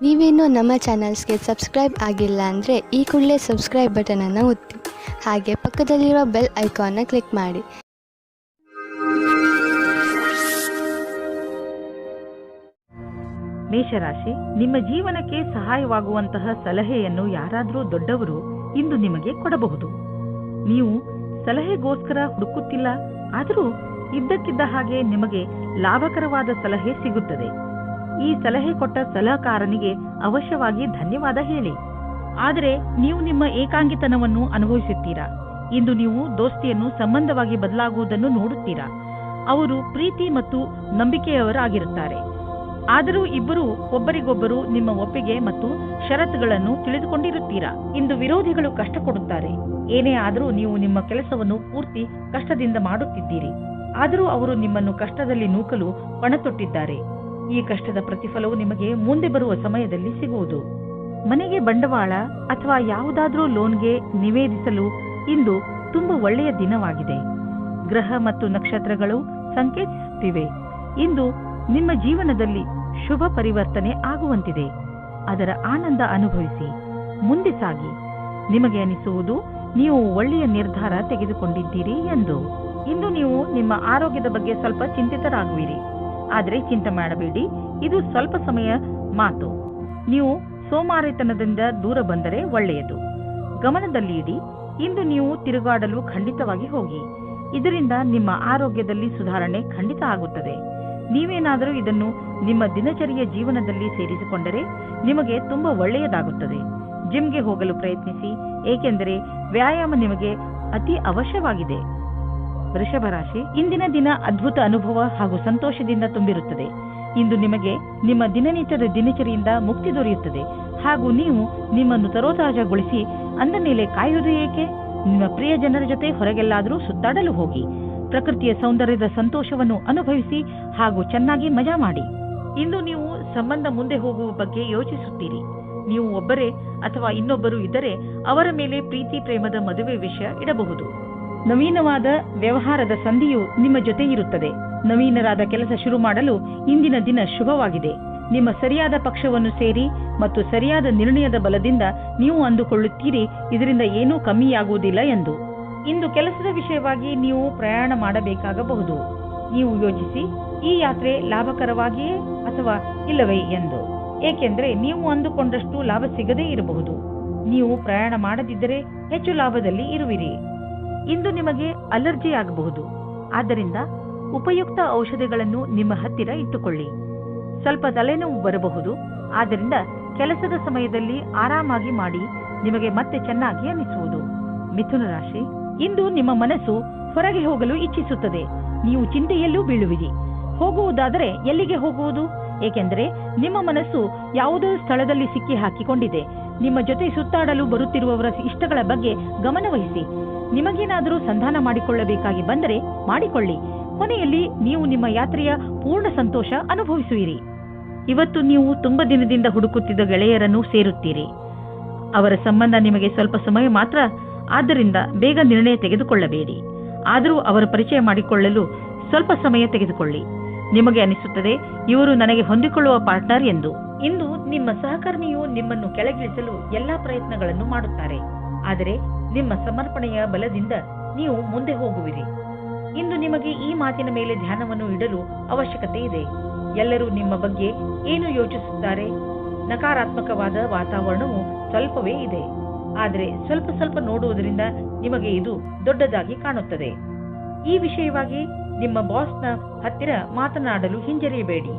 ನೀವೇನೂ ನಮ್ಮ ಚಾನಲ್ಸ್ಗೆ ಸಬ್ಸ್ಕ್ರೈಬ್ ಆಗಿಲ್ಲ ಅಂದರೆ ಈ ಕೂಡಲೇ ಸಬ್ಸ್ಕ್ರೈಬ್ ಬಟನನ್ನು ಒತ್ತಿ, ಹಾಗೆ ಪಕ್ಕದಲ್ಲಿರುವ ಬೆಲ್ ಐಕಾನ್ನ ಕ್ಲಿಕ್ ಮಾಡಿ. ಮೇಷರಾಶಿ, ನಿಮ್ಮ ಜೀವನಕ್ಕೆ ಸಹಾಯವಾಗುವಂತಹ ಸಲಹೆಯನ್ನು ಯಾರಾದರೂ ದೊಡ್ಡವರು ಇಂದು ನಿಮಗೆ ಕೊಡಬಹುದು. ನೀವು ಸಲಹೆಗೋಸ್ಕರ ಹುಡುಕುತ್ತಿಲ್ಲ, ಆದರೂ ಇದ್ದಕ್ಕಿದ್ದ ಹಾಗೆ ನಿಮಗೆ ಲಾಭಕರವಾದ ಸಲಹೆ ಸಿಗುತ್ತದೆ. ಈ ಸಲಹೆ ಕೊಟ್ಟ ಸಲಹೆಗಾರನಿಗೆ ಅವಶ್ಯವಾಗಿ ಧನ್ಯವಾದ ಹೇಳಿ. ಆದರೆ ನೀವು ನಿಮ್ಮ ಏಕಾಂಗಿತನವನ್ನು ಅನುಭವಿಸುತ್ತೀರಾ. ಇಂದು ನೀವು ದೋಸ್ತಿಯನ್ನು ಸಂಬಂಧವಾಗಿ ಬದಲಾಗುವುದನ್ನು ನೋಡುತ್ತೀರಾ. ಅವರು ಪ್ರೀತಿ ಮತ್ತು ನಂಬಿಕೆಯವರಾಗಿರುತ್ತಾರೆ. ಆದರೂ ಇಬ್ಬರು ಒಬ್ಬರಿಗೊಬ್ಬರು ನಿಮ್ಮ ಒಪ್ಪಿಗೆ ಮತ್ತು ಷರತ್ತುಗಳನ್ನು ತಿಳಿದುಕೊಂಡಿರುತ್ತೀರಾ. ಇಂದು ವಿರೋಧಿಗಳು ಕಷ್ಟ ಕೊಡುತ್ತಾರೆ. ಏನೇ ಆದರೂ ನೀವು ನಿಮ್ಮ ಕೆಲಸವನ್ನು ಪೂರ್ತಿ ಕಷ್ಟದಿಂದ ಮಾಡುತ್ತಿದ್ದೀರಿ. ಆದರೂ ಅವರು ನಿಮ್ಮನ್ನು ಕಷ್ಟದಲ್ಲಿ ನೂಕಲು ಪಣತೊಟ್ಟಿದ್ದಾರೆ. ಈ ಕಷ್ಟದ ಪ್ರತಿಫಲವು ನಿಮಗೆ ಮುಂದೆ ಬರುವ ಸಮಯದಲ್ಲಿ ಸಿಗುವುದು. ಮನೆಗೆ ಬಂಡವಾಳ ಅಥವಾ ಯಾವುದಾದ್ರೂ ಲೋನ್ಗೆ ನಿವೇದಿಸಲು ಇಂದು ತುಂಬಾ ಒಳ್ಳೆಯ ದಿನವಾಗಿದೆ. ಗ್ರಹ ಮತ್ತು ನಕ್ಷತ್ರಗಳು ಸಂಕೇತಿಸುತ್ತಿವೆ. ಇಂದು ನಿಮ್ಮ ಜೀವನದಲ್ಲಿ ಶುಭ ಪರಿವರ್ತನೆ ಆಗುವಂತಿದೆ. ಅದರ ಆನಂದ ಅನುಭವಿಸಿ ಮುಂದೆ ಸಾಗಿ. ನಿಮಗೆ ಅನಿಸುವುದು ನೀವು ಒಳ್ಳೆಯ ನಿರ್ಧಾರ ತೆಗೆದುಕೊಂಡಿದ್ದೀರಿ ಎಂದು. ಇಂದು ನೀವು ನಿಮ್ಮ ಆರೋಗ್ಯದ ಬಗ್ಗೆ ಸ್ವಲ್ಪ ಚಿಂತಿತರಾಗುವಿರಿ. ಆದರೆ ಚಿಂತೆ ಮಾಡಬೇಡಿ, ಇದು ಸ್ವಲ್ಪ ಸಮಯ ಮಾತು. ನೀವು ಸೋಮಾರಿತನದಿಂದ ದೂರ ಬಂದರೆ ಒಳ್ಳೆಯದು. ಗಮನದಲ್ಲಿ ಇಡಿ, ಇಂದು ನೀವು ತಿರುಗಾಡಲು ಖಂಡಿತವಾಗಿ ಹೋಗಿ. ಇದರಿಂದ ನಿಮ್ಮ ಆರೋಗ್ಯದಲ್ಲಿ ಸುಧಾರಣೆ ಖಂಡಿತ ಆಗುತ್ತದೆ. ನೀವೇನಾದರೂ ಇದನ್ನು ನಿಮ್ಮ ದಿನಚರಿಯ ಜೀವನದಲ್ಲಿ ಸೇರಿಸಿಕೊಂಡರೆ ನಿಮಗೆ ತುಂಬಾ ಒಳ್ಳೆಯದಾಗುತ್ತದೆ. ಜಿಮ್ಗೆ ಹೋಗಲು ಪ್ರಯತ್ನಿಸಿ, ಏಕೆಂದರೆ ವ್ಯಾಯಾಮ ನಿಮಗೆ ಅತಿ ಅವಶ್ಯವಾಗಿದೆ. ವೃಷಭ ರಾಶಿ, ಇಂದಿನ ದಿನ ಅದ್ಭುತ ಅನುಭವ ಹಾಗೂ ಸಂತೋಷದಿಂದ ತುಂಬಿರುತ್ತದೆ. ಇಂದು ನಿಮಗೆ ನಿಮ್ಮ ದಿನನಿತ್ಯದ ದಿನಚರಿಯಿಂದ ಮುಕ್ತಿ ದೊರೆಯುತ್ತದೆ ಹಾಗೂ ನೀವು ನಿಮ್ಮನ್ನು ತರೋತಾಜಾಗೊಳಿಸಿ ಅಂದ ಮೇಲೆ ಕಾಯುವುದು ಏಕೆ? ನಿಮ್ಮ ಪ್ರಿಯ ಜನರ ಜೊತೆ ಹೊರಗೆಲ್ಲಾದರೂ ಸುತ್ತಾಡಲು ಹೋಗಿ. ಪ್ರಕೃತಿಯ ಸೌಂದರ್ಯದ ಸಂತೋಷವನ್ನು ಅನುಭವಿಸಿ ಹಾಗೂ ಚೆನ್ನಾಗಿ ಮಜಾ ಮಾಡಿ. ಇಂದು ನೀವು ಸಂಬಂಧ ಮುಂದೆ ಹೋಗುವ ಬಗ್ಗೆ ಯೋಚಿಸುತ್ತೀರಿ. ನೀವು ಒಬ್ಬರೇ ಅಥವಾ ಇನ್ನೊಬ್ಬರು ಇದ್ದರೆ ಅವರ ಮೇಲೆ ಪ್ರೀತಿ ಪ್ರೇಮದ ಮದುವೆ ವಿಷಯ ಇಡಬಹುದು. ನವೀನವಾದ ವ್ಯವಹಾರದ ಸಂಧಿಯು ನಿಮ್ಮ ಜೊತೆ ಇರುತ್ತದೆ. ನವೀನರಾದ ಕೆಲಸ ಶುರು ಮಾಡಲು ಇಂದಿನ ದಿನ ಶುಭವಾಗಿದೆ. ನಿಮ್ಮ ಸರಿಯಾದ ಪಕ್ಷವನ್ನು ಸೇರಿ ಮತ್ತು ಸರಿಯಾದ ನಿರ್ಣಯದ ಬಲದಿಂದ ನೀವು ಅಂದುಕೊಳ್ಳುತ್ತೀರಿ ಇದರಿಂದ ಏನೂ ಕಮ್ಮಿಯಾಗುವುದಿಲ್ಲ ಎಂದು. ಇಂದು ಕೆಲಸದ ವಿಷಯವಾಗಿ ನೀವು ಪ್ರಯಾಣ ಮಾಡಬೇಕಾಗಬಹುದು. ನೀವು ಯೋಚಿಸಿ, ಈ ಯಾತ್ರೆ ಲಾಭಕರವಾಗಿಯೇ ಅಥವಾ ಇಲ್ಲವೇ ಎಂದು. ಏಕೆಂದರೆ ನೀವು ಅಂದುಕೊಂಡಷ್ಟು ಲಾಭ ಸಿಗದೇ ಇರಬಹುದು. ನೀವು ಪ್ರಯಾಣ ಮಾಡದಿದ್ದರೆ ಹೆಚ್ಚು ಲಾಭದಲ್ಲಿ ಇರುವಿರಿ. ಇಂದು ನಿಮಗೆ ಅಲರ್ಜಿ ಆಗಬಹುದು. ಆದ್ದರಿಂದ ಉಪಯುಕ್ತ ಔಷಧಿಗಳನ್ನು ನಿಮ್ಮ ಹತ್ತಿರ ಇಟ್ಟುಕೊಳ್ಳಿ. ಸ್ವಲ್ಪ ತಲೆನೋವು ಬರಬಹುದು. ಆದ್ದರಿಂದ ಕೆಲಸದ ಸಮಯದಲ್ಲಿ ಆರಾಮಾಗಿ ಮಾಡಿ, ನಿಮಗೆ ಮತ್ತೆ ಚೆನ್ನಾಗಿ ಅನಿಸುವುದು. ಮಿಥುನ ರಾಶಿ, ಇಂದು ನಿಮ್ಮ ಮನಸ್ಸು ಹೊರಗೆ ಹೋಗಲು ಇಚ್ಛಿಸುತ್ತದೆ. ನೀವು ಚಿಂತೆಯಲ್ಲೂ ಬೀಳುವಿರಿ. ಹೋಗುವುದಾದರೆ ಎಲ್ಲಿಗೆ ಹೋಗುವುದು? ಏಕೆಂದರೆ ನಿಮ್ಮ ಮನಸ್ಸು ಯಾವುದೋ ಸ್ಥಳದಲ್ಲಿ ಸಿಕ್ಕಿ ಹಾಕಿಕೊಂಡಿದೆ. ನಿಮ್ಮ ಜೊತೆ ಸುತ್ತಾಡಲು ಬರುತ್ತಿರುವವರ ಇಷ್ಟಗಳ ಬಗ್ಗೆ ಗಮನವಹಿಸಿ. ನಿಮಗೇನಾದರೂ ಸಂಧಾನ ಮಾಡಿಕೊಳ್ಳಬೇಕಾಗಿ ಬಂದರೆ ಮಾಡಿಕೊಳ್ಳಿ. ಕೊನೆಯಲ್ಲಿ ನೀವು ನಿಮ್ಮ ಯಾತ್ರೆಯ ಪೂರ್ಣ ಸಂತೋಷ ಅನುಭವಿಸುವಿರಿ. ಇವತ್ತು ನೀವು ತುಂಬಾ ದಿನದಿಂದ ಹುಡುಕುತ್ತಿದ್ದ ಗೆಳೆಯರನ್ನು ಸೇರುತ್ತೀರಿ. ಅವರ ಸಂಬಂಧ ನಿಮಗೆ ಸ್ವಲ್ಪ ಸಮಯ ಮಾತ್ರ, ಆದ್ದರಿಂದ ಬೇಗ ನಿರ್ಣಯ ತೆಗೆದುಕೊಳ್ಳಬೇಡಿ. ಆದರೂ ಅವರ ಪರಿಚಯ ಮಾಡಿಕೊಳ್ಳಲು ಸ್ವಲ್ಪ ಸಮಯ ತೆಗೆದುಕೊಳ್ಳಿ. ನಿಮಗೆ ಅನಿಸುತ್ತದೆ ಇವರು ನನಗೆ ಹೊಂದಿಕೊಳ್ಳುವ ಪಾರ್ಟ್ನರ್ ಎಂದು. ಇಂದು ನಿಮ್ಮ ಸಹಕರ್ಮಿಯು ನಿಮ್ಮನ್ನು ಕೆಳಗಿಳಿಸಲು ಎಲ್ಲಾ ಪ್ರಯತ್ನಗಳನ್ನು ಮಾಡುತ್ತಾರೆ. ಆದರೆ ನಿಮ್ಮ ಸಮರ್ಪಣೆಯ ಬಲದಿಂದ ನೀವು ಮುಂದೆ ಹೋಗುವಿರಿ. ಇಂದು ನಿಮಗೆ ಈ ಮಾತಿನ ಮೇಲೆ ಧ್ಯಾನವನ್ನು ಇಡಲು ಅವಶ್ಯಕತೆ ಇದೆ. ಎಲ್ಲರೂ ನಿಮ್ಮ ಬಗ್ಗೆ ಏನು ಯೋಚಿಸುತ್ತಾರೆ? ನಕಾರಾತ್ಮಕವಾದ ವಾತಾವರಣವು ಸ್ವಲ್ಪವೇ ಇದೆ. ಆದರೆ ಸ್ವಲ್ಪ ಸ್ವಲ್ಪ ನೋಡುವುದರಿಂದ ನಿಮಗೆ ಇದು ದೊಡ್ಡದಾಗಿ ಕಾಣುತ್ತದೆ. ಈ ವಿಷಯವಾಗಿ ನಿಮ್ಮ ಬಾಸ್ನ ಹತ್ತಿರ ಮಾತನಾಡಲು ಹಿಂಜರಿಯಬೇಡಿ.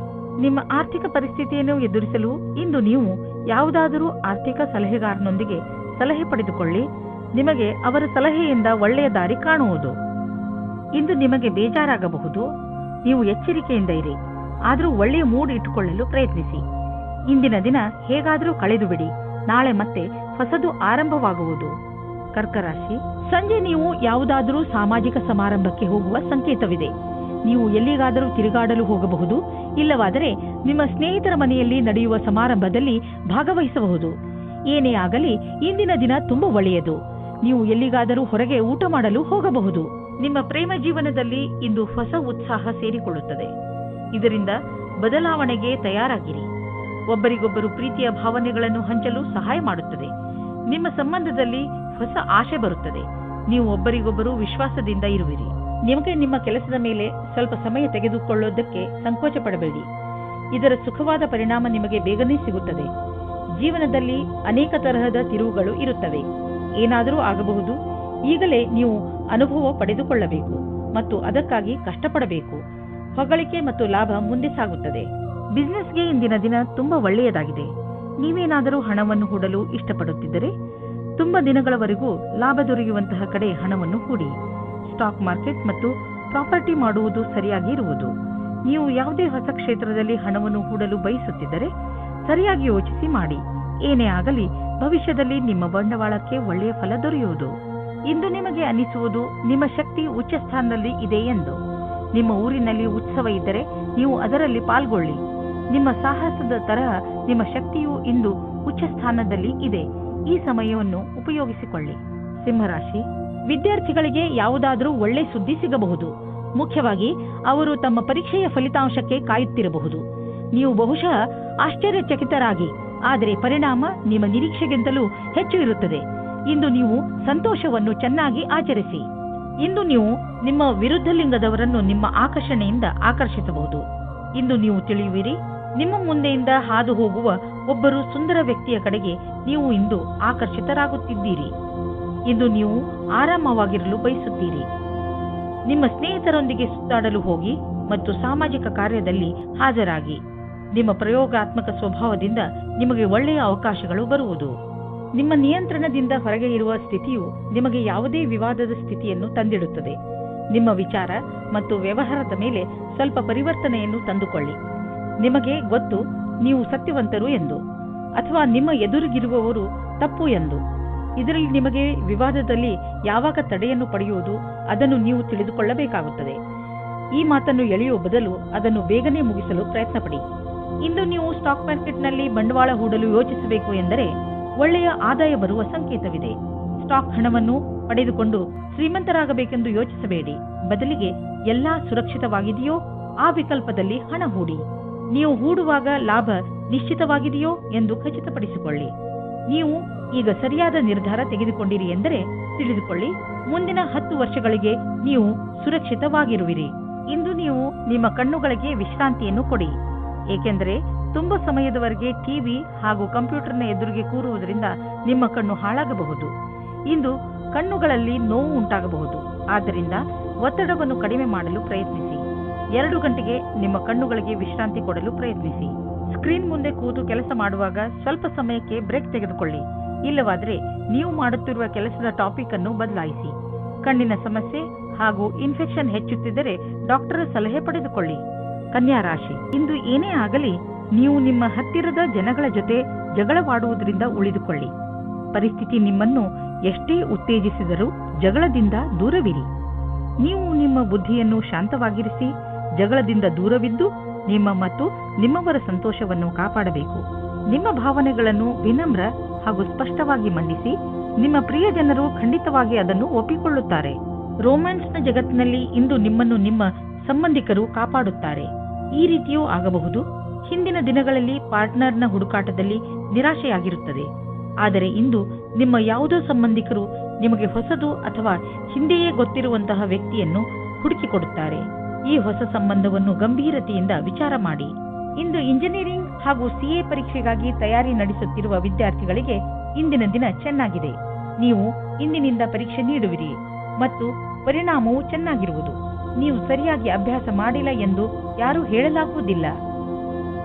ನಿಮ್ಮ ಆರ್ಥಿಕ ಪರಿಸ್ಥಿತಿಯನ್ನು ಎದುರಿಸಲು ಇಂದು ನೀವು ಯಾವುದಾದರೂ ಆರ್ಥಿಕ ಸಲಹೆಗಾರನೊಂದಿಗೆ ಸಲಹೆ ಪಡೆದುಕೊಳ್ಳಿ. ನಿಮಗೆ ಅವರ ಸಲಹೆಯಿಂದ ಒಳ್ಳೆಯ ದಾರಿ ಕಾಣುವುದು. ಇಂದು ನಿಮಗೆ ಬೇಜಾರಾಗಬಹುದು. ನೀವು ಎಚ್ಚರಿಕೆಯಿಂದ ಇರಿ. ಆದರೂ ಒಳ್ಳೆಯ ಮೂಡ್ ಇಟ್ಟುಕೊಳ್ಳಲು ಪ್ರಯತ್ನಿಸಿ. ಇಂದಿನ ದಿನ ಹೇಗಾದರೂ ಕಳೆದು ಬಿಡಿ. ನಾಳೆ ಮತ್ತೆ ಹೊಸದು ಆರಂಭವಾಗುವುದು. ಕರ್ಕರಾಶಿ, ಸಂಜೆ ನೀವು ಯಾವುದಾದರೂ ಸಾಮಾಜಿಕ ಸಮಾರಂಭಕ್ಕೆ ಹೋಗುವ ಸಂಕೇತವಿದೆ. ನೀವು ಎಲ್ಲಿಗಾದರೂ ತಿರುಗಾಡಲು ಹೋಗಬಹುದು. ಇಲ್ಲವಾದರೆ ನಿಮ್ಮ ಸ್ನೇಹಿತರ ಮನೆಯಲ್ಲಿ ನಡೆಯುವ ಸಮಾರಂಭದಲ್ಲಿ ಭಾಗವಹಿಸಬಹುದು. ಏನೇ ಆಗಲಿ ಇಂದಿನ ದಿನ ತುಂಬಾ ಒಳ್ಳೆಯದು. ನೀವು ಎಲ್ಲಿಗಾದರೂ ಹೊರಗೆ ಊಟ ಮಾಡಲು ಹೋಗಬಹುದು. ನಿಮ್ಮ ಪ್ರೇಮ ಜೀವನದಲ್ಲಿ ಇಂದು ಹೊಸ ಉತ್ಸಾಹ ಸೇರಿಕೊಳ್ಳುತ್ತದೆ. ಇದರಿಂದ ಬದಲಾವಣೆಗೆ ತಯಾರಾಗಿರಿ. ಒಬ್ಬರಿಗೊಬ್ಬರು ಪ್ರೀತಿಯ ಭಾವನೆಗಳನ್ನು ಹಂಚಲು ಸಹಾಯ ಮಾಡುತ್ತದೆ. ನಿಮ್ಮ ಸಂಬಂಧದಲ್ಲಿ ಹೊಸ ಆಶೆ ಬರುತ್ತದೆ. ನೀವು ಒಬ್ಬರಿಗೊಬ್ಬರು ವಿಶ್ವಾಸದಿಂದ ಇರುವಿರಿ. ನಿಮಗೆ ನಿಮ್ಮ ಕೆಲಸದ ಮೇಲೆ ಸ್ವಲ್ಪ ಸಮಯ ತೆಗೆದುಕೊಳ್ಳೋದಕ್ಕೆ ಸಂಕೋಚ ಪಡಬೇಡಿ. ಇದರ ಸುಖವಾದ ಪರಿಣಾಮ ನಿಮಗೆ ಬೇಗನೆ ಸಿಗುತ್ತದೆ. ಜೀವನದಲ್ಲಿ ಅನೇಕ ತರಹದ ತಿರುವುಗಳು ಇರುತ್ತವೆ. ಏನಾದರೂ ಆಗಬಹುದು. ಈಗಲೇ ನೀವು ಅನುಭವ ಪಡೆದುಕೊಳ್ಳಬೇಕು ಮತ್ತು ಅದಕ್ಕಾಗಿ ಕಷ್ಟಪಡಬೇಕು. ಹೊಗಳಿಕೆ ಮತ್ತು ಲಾಭ ಮುಂದೆ ಸಾಗುತ್ತದೆ. ಬಿಸ್ನೆಸ್ಗೆ ಇಂದಿನ ದಿನ ತುಂಬಾ ಒಳ್ಳೆಯದಾಗಿದೆ. ನೀವೇನಾದರೂ ಹಣವನ್ನು ಹೂಡಲು ಇಷ್ಟಪಡುತ್ತಿದ್ದರೆ ತುಂಬಾ ದಿನಗಳವರೆಗೂ ಲಾಭ ದೊರೆಯುವಂತಹ ಕಡೆ ಹಣವನ್ನು ಹೂಡಿ. ಸ್ಟಾಕ್ ಮಾರ್ಕೆಟ್ ಮತ್ತು ಪ್ರಾಪರ್ಟಿ ಮಾಡುವುದು ಸರಿಯಾಗಿ ಇರುವುದು. ನೀವು ಯಾವುದೇ ಹೊಸ ಕ್ಷೇತ್ರದಲ್ಲಿ ಹಣವನ್ನು ಹೂಡಲು ಬಯಸುತ್ತಿದ್ದರೆ ಸರಿಯಾಗಿ ಯೋಚಿಸಿ ಮಾಡಿ. ಏನೇ ಆಗಲಿ ಭವಿಷ್ಯದಲ್ಲಿ ನಿಮ್ಮ ಬಂಡವಾಳಕ್ಕೆ ಒಳ್ಳೆಯ ಫಲ ದೊರೆಯುವುದು. ಇಂದು ನಿಮಗೆ ಅನಿಸುವುದು ನಿಮ್ಮ ಶಕ್ತಿ ಉಚ್ಚ ಸ್ಥಾನದಲ್ಲಿ ಇದೆ ಎಂದು. ನಿಮ್ಮ ಊರಿನಲ್ಲಿ ಉತ್ಸವ ಇದ್ದರೆ ನೀವು ಅದರಲ್ಲಿ ಪಾಲ್ಗೊಳ್ಳಿ. ನಿಮ್ಮ ಸಾಹಸದ ತರಹ ನಿಮ್ಮ ಶಕ್ತಿಯು ಇಂದು ಉಚ್ಚ ಸ್ಥಾನದಲ್ಲಿ ಇದೆ. ಈ ಸಮಯವನ್ನು ಉಪಯೋಗಿಸಿಕೊಳ್ಳಿ. ಸಿಂಹರಾಶಿ, ವಿದ್ಯಾರ್ಥಿಗಳಿಗೆ ಯಾವುದಾದರೂ ಒಳ್ಳೆ ಸುದ್ದಿ ಸಿಗಬಹುದು. ಮುಖ್ಯವಾಗಿ ಅವರು ತಮ್ಮ ಪರೀಕ್ಷೆಯ ಫಲಿತಾಂಶಕ್ಕೆ ಕಾಯುತ್ತಿರಬಹುದು. ನೀವು ಬಹುಶಃ ಆಶ್ಚರ್ಯಚಕಿತರಾಗಿ, ಆದರೆ ಪರಿಣಾಮ ನಿಮ್ಮ ನಿರೀಕ್ಷೆಗಿಂತಲೂ ಹೆಚ್ಚು ಇರುತ್ತದೆ. ಇಂದು ನೀವು ಸಂತೋಷವನ್ನು ಚೆನ್ನಾಗಿ ಆಚರಿಸಿ. ಇಂದು ನೀವು ನಿಮ್ಮ ವಿರುದ್ಧ ಲಿಂಗದವರನ್ನು ನಿಮ್ಮ ಆಕರ್ಷಣೆಯಿಂದ ಆಕರ್ಷಿಸಬಹುದು. ಇಂದು ನೀವು ತಿಳಿಯುವಿರಿ, ನಿಮ್ಮ ಮುಂದೆಯಿಂದ ಹಾದು ಹೋಗುವ ಒಬ್ಬರು ಸುಂದರ ವ್ಯಕ್ತಿಯ ಕಡೆಗೆ ನೀವು ಇಂದು ಆಕರ್ಷಿತರಾಗುತ್ತಿದ್ದೀರಿ. ಇಂದು ನೀವು ಆರಾಮವಾಗಿರಲು ಬಯಸುತ್ತೀರಿ. ನಿಮ್ಮ ಸ್ನೇಹಿತರೊಂದಿಗೆ ಸುತ್ತಾಡಲು ಹೋಗಿ ಮತ್ತು ಸಾಮಾಜಿಕ ಕಾರ್ಯದಲ್ಲಿ ಹಾಜರಾಗಿ. ನಿಮ್ಮ ಪ್ರಯೋಗಾತ್ಮಕ ಸ್ವಭಾವದಿಂದ ನಿಮಗೆ ಒಳ್ಳೆಯ ಅವಕಾಶಗಳು ಬರುವುದು. ನಿಮ್ಮ ನಿಯಂತ್ರಣದಿಂದ ಹೊರಗೆ ಇರುವ ಸ್ಥಿತಿಯು ನಿಮಗೆ ಯಾವುದೇ ವಿವಾದದ ಸ್ಥಿತಿಯನ್ನು ತಂದಿಡುತ್ತದೆ. ನಿಮ್ಮ ವಿಚಾರ ಮತ್ತು ವ್ಯವಹಾರದ ಮೇಲೆ ಸ್ವಲ್ಪ ಪರಿವರ್ತನೆಯನ್ನು ತಂದುಕೊಳ್ಳಿ. ನಿಮಗೆ ಗೊತ್ತು ನೀವು ಸತ್ಯವಂತರು ಎಂದು, ಅಥವಾ ನಿಮ್ಮ ಎದುರಿಗಿರುವವರು ತಪ್ಪು ಎಂದು. ಇದರಲ್ಲಿ ನಿಮಗೆ ವಿವಾದದಲ್ಲಿ ಯಾವಾಗ ತಡೆಯನ್ನು ಪಡೆಯುವುದು ಅದನ್ನು ನೀವು ತಿಳಿದುಕೊಳ್ಳಬೇಕಾಗುತ್ತದೆ. ಈ ಮಾತನ್ನು ಎಳೆಯುವ ಬದಲು ಅದನ್ನು ಬೇಗನೆ ಮುಗಿಸಲು ಪ್ರಯತ್ನಪಡಿ. ಇಂದು ನೀವು ಸ್ಟಾಕ್ ಮಾರ್ಕೆಟ್ನಲ್ಲಿ ಬಂಡವಾಳ ಹೂಡಲು ಯೋಚಿಸಬೇಕು ಎಂದರೆ ಒಳ್ಳೆಯ ಆದಾಯ ಬರುವ ಸಂಕೇತವಿದೆ. ಸ್ಟಾಕ್ ಹಣವನ್ನು ಪಡೆದುಕೊಂಡು ಶ್ರೀಮಂತರಾಗಬೇಕೆಂದು ಯೋಚಿಸಬೇಡಿ. ಬದಲಿಗೆ ಎಲ್ಲಾ ಸುರಕ್ಷಿತವಾಗಿದೆಯೋ ಆ ವಿಕಲ್ಪದಲ್ಲಿ ಹಣ ಹೂಡಿ. ನೀವು ಹೂಡುವಾಗ ಲಾಭ ನಿಶ್ಚಿತವಾಗಿದೆಯೋ ಎಂದು ಖಚಿತಪಡಿಸಿಕೊಳ್ಳಿ. ನೀವು ಈಗ ಸರಿಯಾದ ನಿರ್ಧಾರ ತೆಗೆದುಕೊಂಡಿರಿ ಎಂದರೆ ತಿಳಿದುಕೊಳ್ಳಿ, ಮುಂದಿನ 10 ವರ್ಷಗಳಿಗೆ ನೀವು ಸುರಕ್ಷಿತವಾಗಿರುವಿರಿ. ಇಂದು ನೀವು ನಿಮ್ಮ ಕಣ್ಣುಗಳಿಗೆ ವಿಶ್ರಾಂತಿಯನ್ನು ಕೊಡಿ. ಏಕೆಂದರೆ ತುಂಬಾ ಸಮಯದವರೆಗೆ ಟಿವಿ ಹಾಗೂ ಕಂಪ್ಯೂಟರ್ನ ಎದುರಿಗೆ ಕೂರುವುದರಿಂದ ನಿಮ್ಮ ಕಣ್ಣು ಹಾಳಾಗಬಹುದು. ಇಂದು ಕಣ್ಣುಗಳಲ್ಲಿ ನೋವು ಉಂಟಾಗಬಹುದು. ಆದ್ದರಿಂದ ಒತ್ತಡವನ್ನು ಕಡಿಮೆ ಮಾಡಲು ಪ್ರಯತ್ನಿಸಿ. 2 ಗಂಟೆಗೆ ನಿಮ್ಮ ಕಣ್ಣುಗಳಿಗೆ ವಿಶ್ರಾಂತಿ ಕೊಡಲು ಪ್ರಯತ್ನಿಸಿ. ಸ್ಕ್ರೀನ್ ಮುಂದೆ ಕೂತು ಕೆಲಸ ಮಾಡುವಾಗ ಸ್ವಲ್ಪ ಸಮಯಕ್ಕೆ ಬ್ರೇಕ್ ತೆಗೆದುಕೊಳ್ಳಿ. ಇಲ್ಲವಾದರೆ ನೀವು ಮಾಡುತ್ತಿರುವ ಕೆಲಸದ ಟಾಪಿಕ್ ಅನ್ನು ಬದಲಾಯಿಸಿ. ಕಣ್ಣಿನ ಸಮಸ್ಯೆ ಹಾಗೂ ಇನ್ಫೆಕ್ಷನ್ ಹೆಚ್ಚುತ್ತಿದ್ದರೆ ಡಾಕ್ಟರ್ ಸಲಹೆ ಪಡೆದುಕೊಳ್ಳಿ. ಕನ್ಯಾ ರಾಶಿ, ಇಂದು ಏನೇ ಆಗಲಿ ನೀವು ನಿಮ್ಮ ಹತ್ತಿರದ ಜನಗಳ ಜೊತೆ ಜಗಳವಾಡುವುದರಿಂದ ಉಳಿದುಕೊಳ್ಳಿ. ಪರಿಸ್ಥಿತಿ ನಿಮ್ಮನ್ನು ಎಷ್ಟೇ ಉತ್ತೇಜಿಸಿದರೂ ಜಗಳದಿಂದ ದೂರವಿರಿ. ನೀವು ನಿಮ್ಮ ಬುದ್ಧಿಯನ್ನು ಶಾಂತವಾಗಿರಿಸಿ ಜಗಳದಿಂದ ದೂರವಿದ್ದು ನಿಮ್ಮ ಮತ್ತು ನಿಮ್ಮವರ ಸಂತೋಷವನ್ನು ಕಾಪಾಡಬೇಕು. ನಿಮ್ಮ ಭಾವನೆಗಳನ್ನು ವಿನಮ್ರ ಹಾಗೂ ಸ್ಪಷ್ಟವಾಗಿ ಮಂಡಿಸಿ. ನಿಮ್ಮ ಪ್ರಿಯ ಜನರು ಖಂಡಿತವಾಗಿ ಅದನ್ನು ಒಪ್ಪಿಕೊಳ್ಳುತ್ತಾರೆ. ರೋಮ್ಯಾನ್ಸ್ನ ಜಗತ್ತಿನಲ್ಲಿ ಇಂದು ನಿಮ್ಮನ್ನು ನಿಮ್ಮ ಸಂಬಂಧಿಕರು ಕಾಪಾಡುತ್ತಾರೆ. ಈ ರೀತಿಯೂ ಆಗಬಹುದು. ಹಿಂದಿನ ದಿನಗಳಲ್ಲಿ ಪಾರ್ಟ್ನರ್ನ ಹುಡುಕಾಟದಲ್ಲಿ ನಿರಾಶೆಯಾಗಿರುತ್ತದೆ. ಆದರೆ ಇಂದು ನಿಮ್ಮ ಯಾವುದೋ ಸಂಬಂಧಿಕರು ನಿಮಗೆ ಹೊಸದು ಅಥವಾ ಹಿಂದೆಯೇ ಗೊತ್ತಿರುವಂತಹ ವ್ಯಕ್ತಿಯನ್ನು ಹುಡುಕಿಕೊಡುತ್ತಾರೆ. ಈ ಹೊಸ ಸಂಬಂಧವನ್ನು ಗಂಭೀರತೆಯಿಂದ ವಿಚಾರ ಮಾಡಿ. ಇಂದು ಇಂಜಿನಿಯರಿಂಗ್ ಹಾಗೂ ಸಿಎ ಪರೀಕ್ಷೆಗಾಗಿ ತಯಾರಿ ನಡೆಸುತ್ತಿರುವ ವಿದ್ಯಾರ್ಥಿಗಳಿಗೆ ಇಂದಿನ ದಿನ ಚೆನ್ನಾಗಿದೆ. ನೀವು ಇಂದಿನಿಂದ ಪರೀಕ್ಷೆ ನೀಡುವಿರಿ ಮತ್ತು ಪರಿಣಾಮವು ಚೆನ್ನಾಗಿರುವುದು. ನೀವು ಸರಿಯಾಗಿ ಅಭ್ಯಾಸ ಮಾಡಿಲ್ಲ ಎಂದು ಯಾರೂ ಹೇಳಲಾಗುವುದಿಲ್ಲ.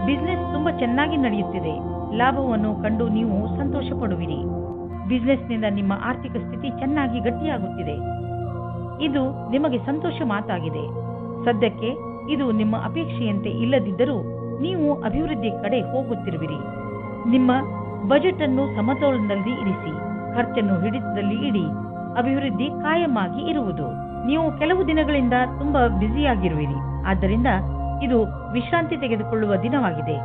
ಬಿಸ್ನೆಸ್ ತುಂಬಾ ಚೆನ್ನಾಗಿ ನಡೆಯುತ್ತಿದೆ. ಲಾಭವನ್ನು ಕಂಡು ನೀವು ಸಂತೋಷ ಪಡುವಿರಿ. ಬಿಸ್ನೆಸ್ನಿಂದ ನಿಮ್ಮ ಆರ್ಥಿಕ ಸ್ಥಿತಿ ಚೆನ್ನಾಗಿ ಗಟ್ಟಿಯಾಗುತ್ತಿದೆ. ಇದು ನಿಮಗೆ ಸಂತೋಷ ಮಾತಾಗಿದೆ. ಸದ್ಯಕ್ಕೆ ಇದು ನಿಮ್ಮ ಅಪೇಕ್ಷೆಯಂತೆ ಇಲ್ಲದಿದ್ದರೂ ನೀವು ಅಭಿವೃದ್ಧಿ ಕಡೆ ಹೋಗುತ್ತಿರುವಿರಿ. ನಿಮ್ಮ ಬಜೆಟ್ ಅನ್ನು ಸಮತೋಲನದಲ್ಲಿ ಇರಿಸಿ. ಖರ್ಚನ್ನು ಹಿಡಿತದಲ್ಲಿ ಇಡಿ. ಅಭಿವೃದ್ಧಿ ಕಾಯಮಾಗಿ ಇರುವುದು. ನೀವು ಕೆಲವು ದಿನಗಳಿಂದ ತುಂಬಾ ಬ್ಯುಸಿಯಾಗಿರುವಿರಿ. ಆದ್ದರಿಂದ ಇದು ವಿಶ್ರಾಂತಿ ತೆಗೆದುಕೊಳ್ಳುವ ದಿನವಾಗಿದೆ.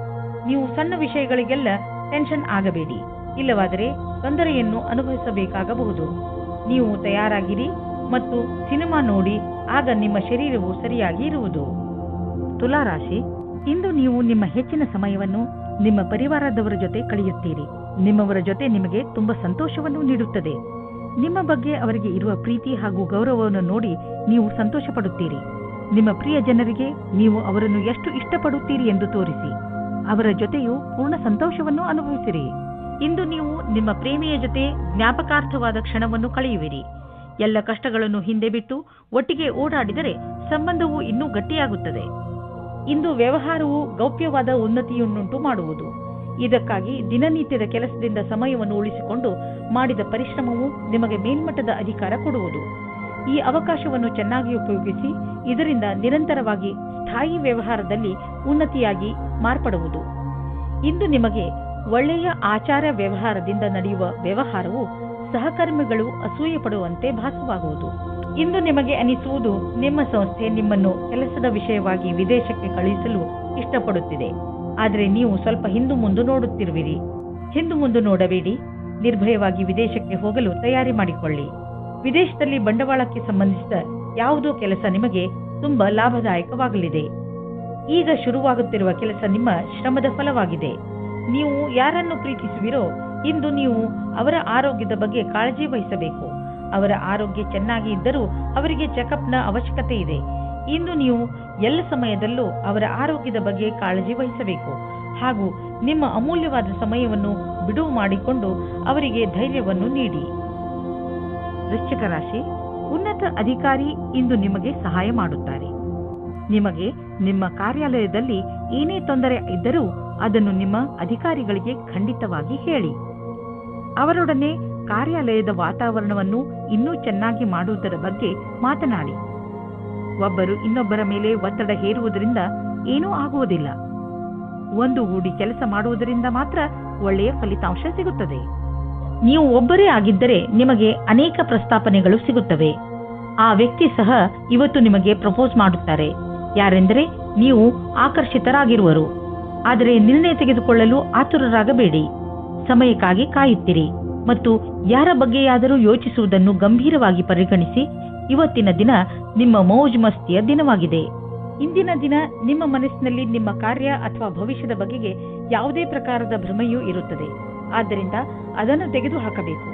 ನೀವು ಸಣ್ಣ ವಿಷಯಗಳಿಗೆಲ್ಲ ಟೆನ್ಷನ್ ಆಗಬೇಡಿ. ಇಲ್ಲವಾದರೆ ತೊಂದರೆಯನ್ನು ಅನುಭವಿಸಬೇಕಾಗಬಹುದು. ನೀವು ತಯಾರಾಗಿರಿ ಮತ್ತು ಸಿನಿಮಾ ನೋಡಿ. ಆಗ ನಿಮ್ಮ ಶರೀರವು ಸರಿಯಾಗಿ ಇರುವುದು. ತುಲಾ ರಾಶಿ, ಇಂದು ನೀವು ನಿಮ್ಮ ಹೆಚ್ಚಿನ ಸಮಯವನ್ನು ನಿಮ್ಮ ಪರಿವಾರದವರ ಜೊತೆ ಕಳೆಯುತ್ತೀರಿ. ನಿಮ್ಮವರ ಜೊತೆ ನಿಮಗೆ ತುಂಬಾ ಸಂತೋಷವನ್ನು ನೀಡುತ್ತದೆ. ನಿಮ್ಮ ಬಗ್ಗೆ ಅವರಿಗೆ ಇರುವ ಪ್ರೀತಿ ಹಾಗೂ ಗೌರವವನ್ನು ನೋಡಿ ನೀವು ಸಂತೋಷ ಪಡುತ್ತೀರಿ. ನಿಮ್ಮ ಪ್ರಿಯ ಜನರಿಗೆ ನೀವು ಅವರನ್ನು ಎಷ್ಟು ಇಷ್ಟಪಡುತ್ತೀರಿ ಎಂದು ತೋರಿಸಿ. ಅವರ ಜೊತೆಯೂ ಪೂರ್ಣ ಸಂತೋಷವನ್ನು ಅನುಭವಿಸಿರಿ. ಇಂದು ನೀವು ನಿಮ್ಮ ಪ್ರೇಮಿಯ ಜೊತೆ ಜ್ಞಾಪಕಾರ್ಥವಾದ ಕ್ಷಣವನ್ನು ಕಳೆಯುವಿರಿ. ಎಲ್ಲ ಕಷ್ಟಗಳನ್ನು ಹಿಂದೆ ಬಿಟ್ಟು ಒಟ್ಟಿಗೆ ಓಡಾಡಿದರೆ ಸಂಬಂಧವು ಇನ್ನೂ ಗಟ್ಟಿಯಾಗುತ್ತದೆ. ಇಂದು ವ್ಯವಹಾರವು ಗೌಪ್ಯವಾದ ಉನ್ನತಿಯನ್ನುಂಟು ಮಾಡುವುದು. ಇದಕ್ಕಾಗಿ ದಿನನಿತ್ಯದ ಕೆಲಸದಿಂದ ಸಮಯವನ್ನು ಉಳಿಸಿಕೊಂಡು ಮಾಡಿದ ಪರಿಶ್ರಮವು ನಿಮಗೆ ಮೇಲ್ಮಟ್ಟದ ಅಧಿಕಾರ ಕೊಡುವುದು. ಈ ಅವಕಾಶವನ್ನು ಚೆನ್ನಾಗಿ ಉಪಯೋಗಿಸಿ ಇದರಿಂದ ನಿರಂತರವಾಗಿ ಸ್ಥಾಯಿ ವ್ಯವಹಾರದಲ್ಲಿ ಉನ್ನತಿಯಾಗಿ ಮಾರ್ಪಡುವುದು. ಇಂದು ನಿಮಗೆ ಒಳ್ಳೆಯ ಆಚಾರ ವ್ಯವಹಾರದಿಂದ ನಡೆಯುವ ವ್ಯವಹಾರವು ಸಹಕರ್ಮಿಗಳು ಅಸೂಯೆ ಪಡುವಂತೆ ಭಾಸವಾಗುವುದು. ಇಂದು ನಿಮಗೆ ಅನಿಸುವುದು ನಿಮ್ಮ ಸಂಸ್ಥೆ ನಿಮ್ಮನ್ನು ಕೆಲಸದ ವಿಷಯವಾಗಿ ವಿದೇಶಕ್ಕೆ ಕಳುಹಿಸಲು ಇಷ್ಟಪಡುತ್ತಿದೆ. ಆದರೆ ನೀವು ಸ್ವಲ್ಪ ಹಿಂದು ಮುಂದು ನೋಡುತ್ತಿರುವಿರಿ. ಹಿಂದು ಮುಂದು ನೋಡಬೇಡಿ. ನಿರ್ಭಯವಾಗಿ ವಿದೇಶಕ್ಕೆ ಹೋಗಲು ತಯಾರಿ ಮಾಡಿಕೊಳ್ಳಿ. ವಿದೇಶದಲ್ಲಿ ಬಂಡವಾಳಕ್ಕೆ ಸಂಬಂಧಿಸಿದ ಯಾವುದೋ ಕೆಲಸ ನಿಮಗೆ ತುಂಬಾ ಲಾಭದಾಯಕವಾಗಲಿದೆ. ಈಗ ಶುರುವಾಗುತ್ತಿರುವ ಕೆಲಸ ನಿಮ್ಮ ಶ್ರಮದ ಫಲವಾಗಿದೆ. ನೀವು ಯಾರನ್ನು ಪ್ರೀತಿಸುವಿರೋ ಇಂದು ನೀವು ಅವರ ಆರೋಗ್ಯದ ಬಗ್ಗೆ ಕಾಳಜಿ ವಹಿಸಬೇಕು. ಅವರ ಆರೋಗ್ಯ ಚೆನ್ನಾಗಿ ಇದ್ದರೂ ಅವರಿಗೆ ಚೆಕಪ್ನ ಅವಶ್ಯಕತೆ ಇದೆ. ಇಂದು ನೀವು ಎಲ್ಲ ಸಮಯದಲ್ಲೂ ಅವರ ಆರೋಗ್ಯದ ಬಗ್ಗೆ ಕಾಳಜಿ ವಹಿಸಬೇಕು ಹಾಗೂ ನಿಮ್ಮ ಅಮೂಲ್ಯವಾದ ಸಮಯವನ್ನು ಬಿಡುವು ಮಾಡಿಕೊಂಡು ಅವರಿಗೆ ಧೈರ್ಯವನ್ನು ನೀಡಿ. ವೃಶ್ಚಿಕ ರಾಶಿ, ಉನ್ನತ ಅಧಿಕಾರಿ ಇಂದು ನಿಮಗೆ ಸಹಾಯ ಮಾಡುತ್ತಾರೆ. ನಿಮಗೆ ನಿಮ್ಮ ಕಾರ್ಯಾಲಯದಲ್ಲಿ ಏನೇ ತೊಂದರೆ ಇದ್ದರೂ ಅದನ್ನು ನಿಮ್ಮ ಅಧಿಕಾರಿಗಳಿಗೆ ಖಂಡಿತವಾಗಿ ಹೇಳಿ. ಅವರೊಡನೆ ಕಾರ್ಯಾಲಯದ ವಾತಾವರಣವನ್ನು ಇನ್ನೂ ಚೆನ್ನಾಗಿ ಮಾಡುವುದರ ಬಗ್ಗೆ ಮಾತನಾಡಿ. ಒಬ್ಬರು ಇನ್ನೊಬ್ಬರ ಮೇಲೆ ಒತ್ತಡ ಹೇರುವುದರಿಂದ ಏನೂ ಆಗುವುದಿಲ್ಲ. ಒಂದುಗೂಡಿ ಕೆಲಸ ಮಾಡುವುದರಿಂದ ಮಾತ್ರ ಒಳ್ಳೆಯ ಫಲಿತಾಂಶ ಸಿಗುತ್ತದೆ. ನೀವು ಒಬ್ಬರೇ ಆಗಿದ್ದರೆ ನಿಮಗೆ ಅನೇಕ ಪ್ರಸ್ತಾಪನೆಗಳು ಸಿಗುತ್ತವೆ. ಆ ವ್ಯಕ್ತಿ ಸಹ ಇವತ್ತು ನಿಮಗೆ ಪ್ರಪೋಸ್ ಮಾಡುತ್ತಾರೆ. ಯಾರೆಂದರೆ ನೀವು ಆಕರ್ಷಿತರಾಗಿರುವರು. ಆದರೆ ನಿರ್ಣಯ ತೆಗೆದುಕೊಳ್ಳಲು ಆತುರರಾಗಬೇಡಿ. ಸಮಯಕ್ಕಾಗಿ ಕಾಯುತ್ತಿರಿ ಮತ್ತು ಯಾರ ಬಗ್ಗೆಯಾದರೂ ಯೋಚಿಸುವುದನ್ನು ಗಂಭೀರವಾಗಿ ಪರಿಗಣಿಸಿ. ಇವತ್ತಿನ ದಿನ ನಿಮ್ಮ ಮೌಜ್ ಮಸ್ತಿಯ ದಿನವಾಗಿದೆ. ಇಂದಿನ ದಿನ ನಿಮ್ಮ ಮನಸ್ಸಿನಲ್ಲಿ ನಿಮ್ಮ ಕಾರ್ಯ ಅಥವಾ ಭವಿಷ್ಯದ ಬಗೆಗೆ ಯಾವುದೇ ಪ್ರಕಾರದ ಭ್ರಮೆಯೂ ಇರುತ್ತದೆ. ಆದ್ದರಿಂದ ಅದನ್ನು ತೆಗೆದುಹಾಕಬೇಕು.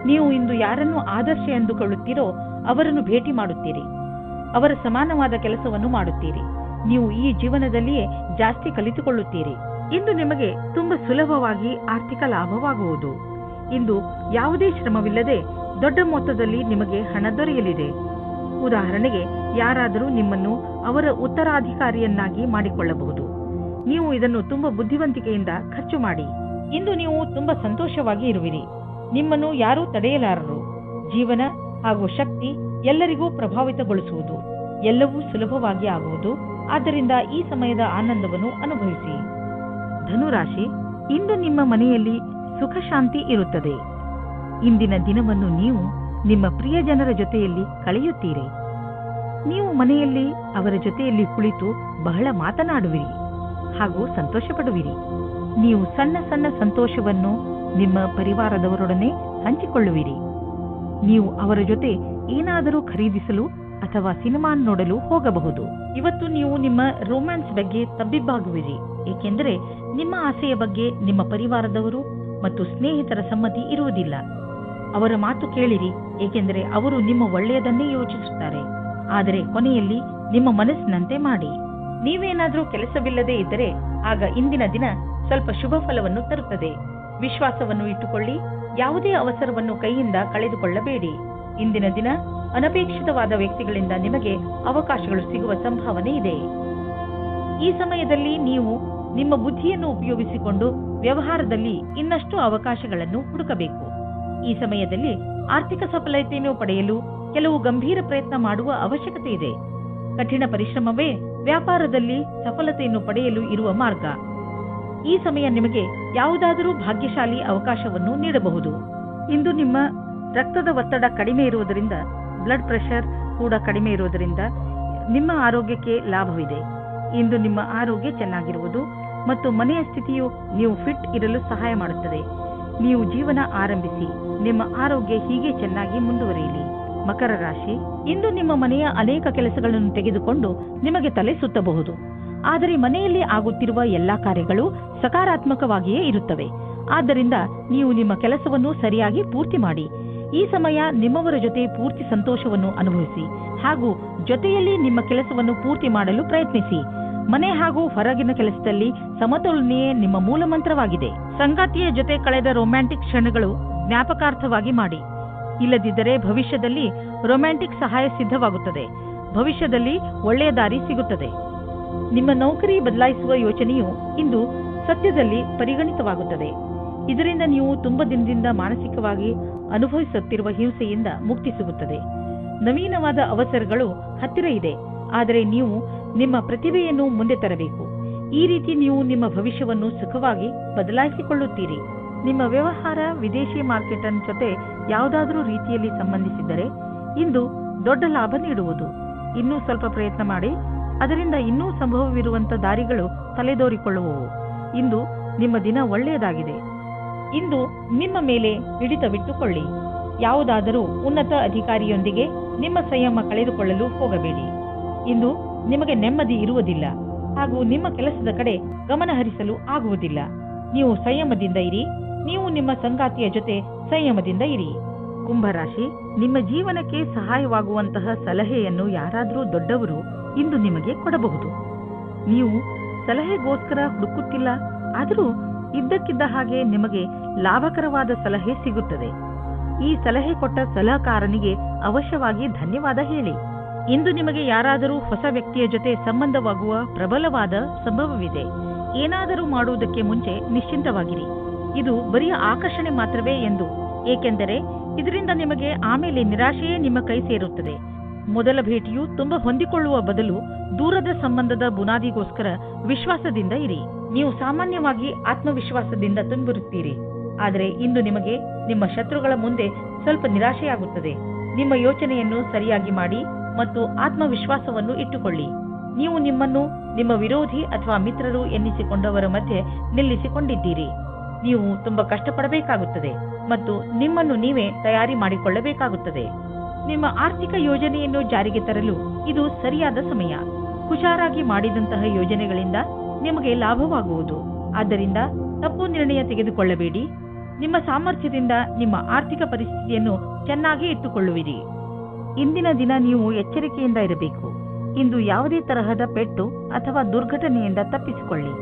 ನೀವು ಇಂದು ಯಾರನ್ನು ಆದರ್ಶ ಎಂದುಕೊಳ್ಳುತ್ತೀರೋ ಅವರನ್ನು ಭೇಟಿ ಮಾಡುತ್ತೀರಿ. ಅವರ ಸಮಾನವಾದ ಕೆಲಸವನ್ನು ಮಾಡುತ್ತೀರಿ. ನೀವು ಈ ಜೀವನದಲ್ಲಿಯೇ ಜಾಸ್ತಿ ಕಲಿತುಕೊಳ್ಳುತ್ತೀರಿ. ಇಂದು ನಿಮಗೆ ತುಂಬಾ ಸುಲಭವಾಗಿ ಆರ್ಥಿಕ ಲಾಭವಾಗುವುದು. ಇಂದು ಯಾವುದೇ ಶ್ರಮವಿಲ್ಲದೆ ದೊಡ್ಡ ಮೊತ್ತದಲ್ಲಿ ನಿಮಗೆ ಹಣ ದೊರೆಯಲಿದೆ. ಉದಾಹರಣೆಗೆ, ಯಾರಾದರೂ ನಿಮ್ಮನ್ನು ಅವರ ಉತ್ತರಾಧಿಕಾರಿಯನ್ನಾಗಿ ಮಾಡಿಕೊಳ್ಳಬಹುದು. ನೀವು ಇದನ್ನು ತುಂಬಾ ಬುದ್ಧಿವಂತಿಕೆಯಿಂದ ಖರ್ಚು ಮಾಡಿ. ಇಂದು ನೀವು ತುಂಬಾ ಸಂತೋಷವಾಗಿ ಇರುವಿರಿ. ನಿಮ್ಮನ್ನು ಯಾರೂ ತಡೆಯಲಾರರು. ಜೀವನ ಹಾಗೂ ಶಕ್ತಿ ಎಲ್ಲರಿಗೂ ಪ್ರಭಾವಿತಗೊಳಿಸುವುದು. ಎಲ್ಲವೂ ಸುಲಭವಾಗಿ ಆಗುವುದು. ಆದ್ದರಿಂದ ಈ ಸಮಯದ ಆನಂದವನ್ನು ಅನುಭವಿಸಿ. ಧನುರಾಶಿ, ಇಂದು ನಿಮ್ಮ ಮನೆಯಲ್ಲಿ ಸುಖ ಶಾಂತಿ ಇರುತ್ತದೆ. ಇಂದಿನ ದಿನವನ್ನು ನೀವು ನಿಮ್ಮ ಪ್ರಿಯ ಜನರ ಜೊತೆಯಲ್ಲಿ ಕಳೆಯುತ್ತೀರಿ. ನೀವು ಮನೆಯಲ್ಲಿ ಅವರ ಜೊತೆಯಲ್ಲಿ ಕುಳಿತು ಬಹಳ ಮಾತನಾಡುವಿರಿ ಹಾಗೂ ಸಂತೋಷ ಪಡುವಿರಿ. ನೀವು ಸಣ್ಣ ಸಣ್ಣ ಸಂತೋಷವನ್ನು ನಿಮ್ಮ ಪರಿವಾರದವರೊಡನೆ ಹಂಚಿಕೊಳ್ಳುವಿರಿ. ನೀವು ಅವರ ಜೊತೆ ಏನಾದರೂ ಖರೀದಿಸಲು ಅಥವಾ ಸಿನಿಮಾ ನೋಡಲು ಹೋಗಬಹುದು. ಇವತ್ತು ನೀವು ನಿಮ್ಮ ರೊಮ್ಯಾನ್ಸ್ ಬಗ್ಗೆ ತಬ್ಬಿಬ್ಬಾಗುವಿರಿ. ಏಕೆಂದರೆ ನಿಮ್ಮ ಆಸೆಯ ಬಗ್ಗೆ ನಿಮ್ಮ ಪರಿವಾರದವರು ಮತ್ತು ಸ್ನೇಹಿತರ ಸಮ್ಮತಿ ಇರುವುದಿಲ್ಲ. ಅವರ ಮಾತು ಕೇಳಿರಿ, ಏಕೆಂದರೆ ಅವರು ನಿಮ್ಮ ಒಳ್ಳೆಯದನ್ನೇ ಯೋಚಿಸುತ್ತಾರೆ. ಆದರೆ ಕೊನೆಯಲ್ಲಿ ನಿಮ್ಮ ಮನಸ್ಸಿನಂತೆ ಮಾಡಿ. ನೀವೇನಾದರೂ ಕೆಲಸವಿಲ್ಲದೆ ಇದ್ದರೆ ಆಗ ಇಂದಿನ ದಿನ ಸ್ವಲ್ಪ ಶುಭ ಫಲವನ್ನು ತರುತ್ತದೆ. ವಿಶ್ವಾಸವನ್ನು ಇಟ್ಟುಕೊಳ್ಳಿ. ಯಾವುದೇ ಅವಸರವನ್ನು ಕೈಯಿಂದ ಕಳೆದುಕೊಳ್ಳಬೇಡಿ. ಇಂದಿನ ದಿನ ಅನಪೇಕ್ಷಿತವಾದ ವ್ಯಕ್ತಿಗಳಿಂದ ನಿಮಗೆ ಅವಕಾಶಗಳು ಸಿಗುವ ಸಂಭಾವನೆ ಇದೆ. ಈ ಸಮಯದಲ್ಲಿ ನೀವು ನಿಮ್ಮ ಬುದ್ಧಿಯನ್ನು ಉಪಯೋಗಿಸಿಕೊಂಡು ವ್ಯವಹಾರದಲ್ಲಿ ಇನ್ನಷ್ಟು ಅವಕಾಶಗಳನ್ನು ಹುಡುಕಬೇಕು. ಈ ಸಮಯದಲ್ಲಿ ಆರ್ಥಿಕ ಸಫಲತೆಯನ್ನು ಪಡೆಯಲು ಕೆಲವು ಗಂಭೀರ ಪ್ರಯತ್ನ ಮಾಡುವ ಅವಶ್ಯಕತೆ ಇದೆ. ಕಠಿಣ ಪರಿಶ್ರಮವೇ ವ್ಯಾಪಾರದಲ್ಲಿ ಸಫಲತೆಯನ್ನು ಪಡೆಯಲು ಇರುವ ಮಾರ್ಗ. ಈ ಸಮಯ ನಿಮಗೆ ಯಾವುದಾದರೂ ಭಾಗ್ಯಶಾಲಿ ಅವಕಾಶವನ್ನು ನೀಡಬಹುದು. ಇಂದು ನಿಮ್ಮ ರಕ್ತದ ಒತ್ತಡ ಕಡಿಮೆ ಇರುವುದರಿಂದ, ಬ್ಲಡ್ ಪ್ರೆಷರ್ ಕೂಡ ಕಡಿಮೆ ಇರುವುದರಿಂದ ನಿಮ್ಮ ಆರೋಗ್ಯಕ್ಕೆ ಲಾಭವಿದೆ. ಇಂದು ನಿಮ್ಮ ಆರೋಗ್ಯ ಚೆನ್ನಾಗಿರುವುದು ಮತ್ತು ಮನೆಯ ಸ್ಥಿತಿಯು ನೀವು ಫಿಟ್ ಇರಲು ಸಹಾಯ ಮಾಡುತ್ತದೆ. ನೀವು ಜೀವನ ಆರಂಭಿಸಿ. ನಿಮ್ಮ ಆರೋಗ್ಯ ಹೀಗೆ ಚೆನ್ನಾಗಿ ಮುಂದುವರಿಯಲಿ. ಮಕರ ರಾಶಿ, ಇಂದು ನಿಮ್ಮ ಮನೆಯ ಅನೇಕ ಕೆಲಸಗಳನ್ನು ತೆಗೆದುಕೊಂಡು ನಿಮಗೆ ತಲೆ ಸುತ್ತಬಹುದು. ಆದರೆ ಮನೆಯಲ್ಲಿ ಆಗುತ್ತಿರುವ ಎಲ್ಲಾ ಕಾರ್ಯಗಳು ಸಕಾರಾತ್ಮಕವಾಗಿಯೇ ಇರುತ್ತವೆ. ಆದ್ದರಿಂದ ನೀವು ನಿಮ್ಮ ಕೆಲಸವನ್ನು ಸರಿಯಾಗಿ ಪೂರ್ತಿ ಮಾಡಿ. ಈ ಸಮಯ ನಿಮ್ಮವರ ಜೊತೆ ಪೂರ್ತಿ ಸಂತೋಷವನ್ನು ಅನುಭವಿಸಿ ಹಾಗೂ ಜೊತೆಯಲ್ಲಿ ನಿಮ್ಮ ಕೆಲಸವನ್ನು ಪೂರ್ತಿ ಮಾಡಲು ಪ್ರಯತ್ನಿಸಿ. ಮನೆ ಹಾಗೂ ಹೊರಗಿನ ಕೆಲಸದಲ್ಲಿ ಸಮತೋಲನೆಯೇ ನಿಮ್ಮ ಮೂಲ ಮಂತ್ರವಾಗಿದೆ. ಸಂಗಾತಿಯ ಜೊತೆ ಕಳೆದ ರೊಮ್ಯಾಂಟಿಕ್ ಕ್ಷಣಗಳು ಜ್ಞಾಪಕಾರ್ಥವಾಗಿ ಮಾಡಿ. ಇಲ್ಲದಿದ್ದರೆ ಭವಿಷ್ಯದಲ್ಲಿ ರೊಮ್ಯಾಂಟಿಕ್ ಸಹಾಯ ಸಿದ್ಧವಾಗುತ್ತದೆ. ಭವಿಷ್ಯದಲ್ಲಿ ಒಳ್ಳೆಯ ದಾರಿ ಸಿಗುತ್ತದೆ. ನಿಮ್ಮ ನೌಕರಿ ಬದಲಾಯಿಸುವ ಯೋಚನೆಯು ಇಂದು ಸತ್ಯದಲ್ಲಿ ಪರಿಗಣಿತವಾಗುತ್ತದೆ. ಇದರಿಂದ ನೀವು ತುಂಬ ದಿನದಿಂದ ಮಾನಸಿಕವಾಗಿ ಅನುಭವಿಸುತ್ತಿರುವ ಹಿಂಸೆಯಿಂದ ಮುಕ್ತಿ ಸಿಗುತ್ತದೆ. ನವೀನವಾದ ಅವಸರಗಳು ಹತ್ತಿರ ಇದೆ, ಆದರೆ ನೀವು ನಿಮ್ಮ ಪ್ರತಿಭೆಯನ್ನು ಮುಂದೆ ತರಬೇಕು. ಈ ರೀತಿ ನೀವು ನಿಮ್ಮ ಭವಿಷ್ಯವನ್ನು ಸುಖವಾಗಿ ಬದಲಾಯಿಸಿಕೊಳ್ಳುತ್ತೀರಿ. ನಿಮ್ಮ ವ್ಯವಹಾರ ವಿದೇಶಿ ಮಾರ್ಕೆಟ್ ಜೊತೆ ಯಾವುದಾದರೂ ರೀತಿಯಲ್ಲಿ ಸಂಬಂಧಿಸಿದ್ದರೆ ಇಂದು ದೊಡ್ಡ ಲಾಭ ನೀಡುವುದು. ಇನ್ನೂ ಸ್ವಲ್ಪ ಪ್ರಯತ್ನ ಮಾಡಿ, ಅದರಿಂದ ಇನ್ನೂ ಸಂಭವವಿರುವಂಥ ದಾರಿಗಳು ತಲೆದೋರಿಕೊಳ್ಳುವವು. ಇಂದು ನಿಮ್ಮ ದಿನ ಒಳ್ಳೆಯದಾಗಿದೆ. ಇಂದು ನಿಮ್ಮ ಮೇಲೆ ಹಿಡಿತವಿಟ್ಟುಕೊಳ್ಳಿ. ಯಾವುದಾದರೂ ಉನ್ನತ ಅಧಿಕಾರಿಯೊಂದಿಗೆ ನಿಮ್ಮ ಸಂಯಮ ಕಳೆದುಕೊಳ್ಳಲು ಹೋಗಬೇಡಿ. ಇಂದು ನಿಮಗೆ ನೆಮ್ಮದಿ ಇರುವುದಿಲ್ಲ ಹಾಗೂ ನಿಮ್ಮ ಕೆಲಸದ ಕಡೆ ಗಮನ ಹರಿಸಲು ಆಗುವುದಿಲ್ಲ. ನೀವು ಸಂಯಮದಿಂದ ಇರಿ. ನೀವು ನಿಮ್ಮ ಸಂಗಾತಿಯ ಜೊತೆ ಸಂಯಮದಿಂದ ಇರಿ. ಕುಂಭರಾಶಿ, ನಿಮ್ಮ ಜೀವನಕ್ಕೆ ಸಹಾಯವಾಗುವಂತಹ ಸಲಹೆಯನ್ನು ಯಾರಾದರೂ ದೊಡ್ಡವರು ಇಂದು ನಿಮಗೆ ಕೊಡಬಹುದು. ನೀವು ಸಲಹೆಗೋಸ್ಕರ ಹುಡುಕುತ್ತಿಲ್ಲ, ಆದರೂ ಇದ್ದಕ್ಕಿದ್ದ ಹಾಗೆ ನಿಮಗೆ ಲಾಭಕರವಾದ ಸಲಹೆ ಸಿಗುತ್ತದೆ. ಈ ಸಲಹೆ ಕೊಟ್ಟ ಸಲಹೆಗಾರನಿಗೆ ಅವಶ್ಯವಾಗಿ ಧನ್ಯವಾದ ಹೇಳಿ. ಇಂದು ನಿಮಗೆ ಯಾರಾದರೂ ಹೊಸ ವ್ಯಕ್ತಿಯ ಜೊತೆ ಸಂಬಂಧವಾಗುವ ಪ್ರಬಲವಾದ ಸಂಭವವಿದೆ. ಏನಾದರೂ ಮಾಡುವುದಕ್ಕೆ ಮುಂಚೆ ನಿಶ್ಚಿಂತವಾಗಿರಿ. ಇದು ಬರೀ ಆಕರ್ಷಣೆ ಮಾತ್ರವೇ ಎಂದು, ಏಕೆಂದರೆ ಇದರಿಂದ ನಿಮಗೆ ಆಮೇಲೆ ನಿರಾಶೆಯೇ ನಿಮ್ಮ ಕೈ ಸೇರುತ್ತದೆ. ಮೊದಲ ಭೇಟಿಯು ತುಂಬಾ ಹೊಂದಿಕೊಳ್ಳುವ ಬದಲು ದೂರದ ಸಂಬಂಧದ ಬುನಾದಿಗೋಸ್ಕರ ವಿಶ್ವಾಸದಿಂದ ಇರಿ. ನೀವು ಸಾಮಾನ್ಯವಾಗಿ ಆತ್ಮವಿಶ್ವಾಸದಿಂದ ತುಂಬಿರುತ್ತೀರಿ, ಆದರೆ ಇಂದು ನಿಮಗೆ ನಿಮ್ಮ ಶತ್ರುಗಳ ಮುಂದೆ ಸ್ವಲ್ಪ ನಿರಾಶೆಯಾಗುತ್ತದೆ. ನಿಮ್ಮ ಯೋಚನೆಯನ್ನು ಸರಿಯಾಗಿ ಮಾಡಿ ಮತ್ತು ಆತ್ಮವಿಶ್ವಾಸವನ್ನು ಇಟ್ಟುಕೊಳ್ಳಿ. ನೀವು ನಿಮ್ಮನ್ನು ನಿಮ್ಮ ವಿರೋಧಿ ಅಥವಾ ಮಿತ್ರರು ಎನ್ನಿಸಿಕೊಂಡವರ ಮಧ್ಯೆ ನಿಲ್ಲಿಸಿಕೊಂಡಿದ್ದೀರಿ. ನೀವು ತುಂಬಾ ಕಷ್ಟಪಡಬೇಕಾಗುತ್ತದೆ ಮತ್ತು ನಿಮ್ಮನ್ನು ನೀವೇ ತಯಾರಿ ಮಾಡಿಕೊಳ್ಳಬೇಕಾಗುತ್ತದೆ. ನಿಮ್ಮ ಆರ್ಥಿಕ ಯೋಜನೆಯನ್ನು ಜಾರಿಗೆ ತರಲು ಇದು ಸರಿಯಾದ ಸಮಯ. ಹುಷಾರಾಗಿ ಮಾಡಿದಂತಹ ಯೋಜನೆಗಳಿಂದ ನಿಮಗೆ ಲಾಭವಾಗುವುದು. ಆದ್ದರಿಂದ ತಪ್ಪು ನಿರ್ಣಯ ತೆಗೆದುಕೊಳ್ಳಬೇಡಿ. ನಿಮ್ಮ ಸಾಮರ್ಥ್ಯದಿಂದ ನಿಮ್ಮ ಆರ್ಥಿಕ ಪರಿಸ್ಥಿತಿಯನ್ನು ಚೆನ್ನಾಗಿ ಇಟ್ಟುಕೊಳ್ಳುವಿರಿ. ಇಂದಿನ ದಿನ ನೀವು ಎಚ್ಚರಿಕೆಯಿಂದ ಇರಬೇಕು. ಇಂದು ಯಾವುದೇ ತರಹದ ಪೆಟ್ಟು ಅಥವಾ ದುರ್ಘಟನೆಯಿಂದ ತಪ್ಪಿಸಿಕೊಳ್ಳಿ.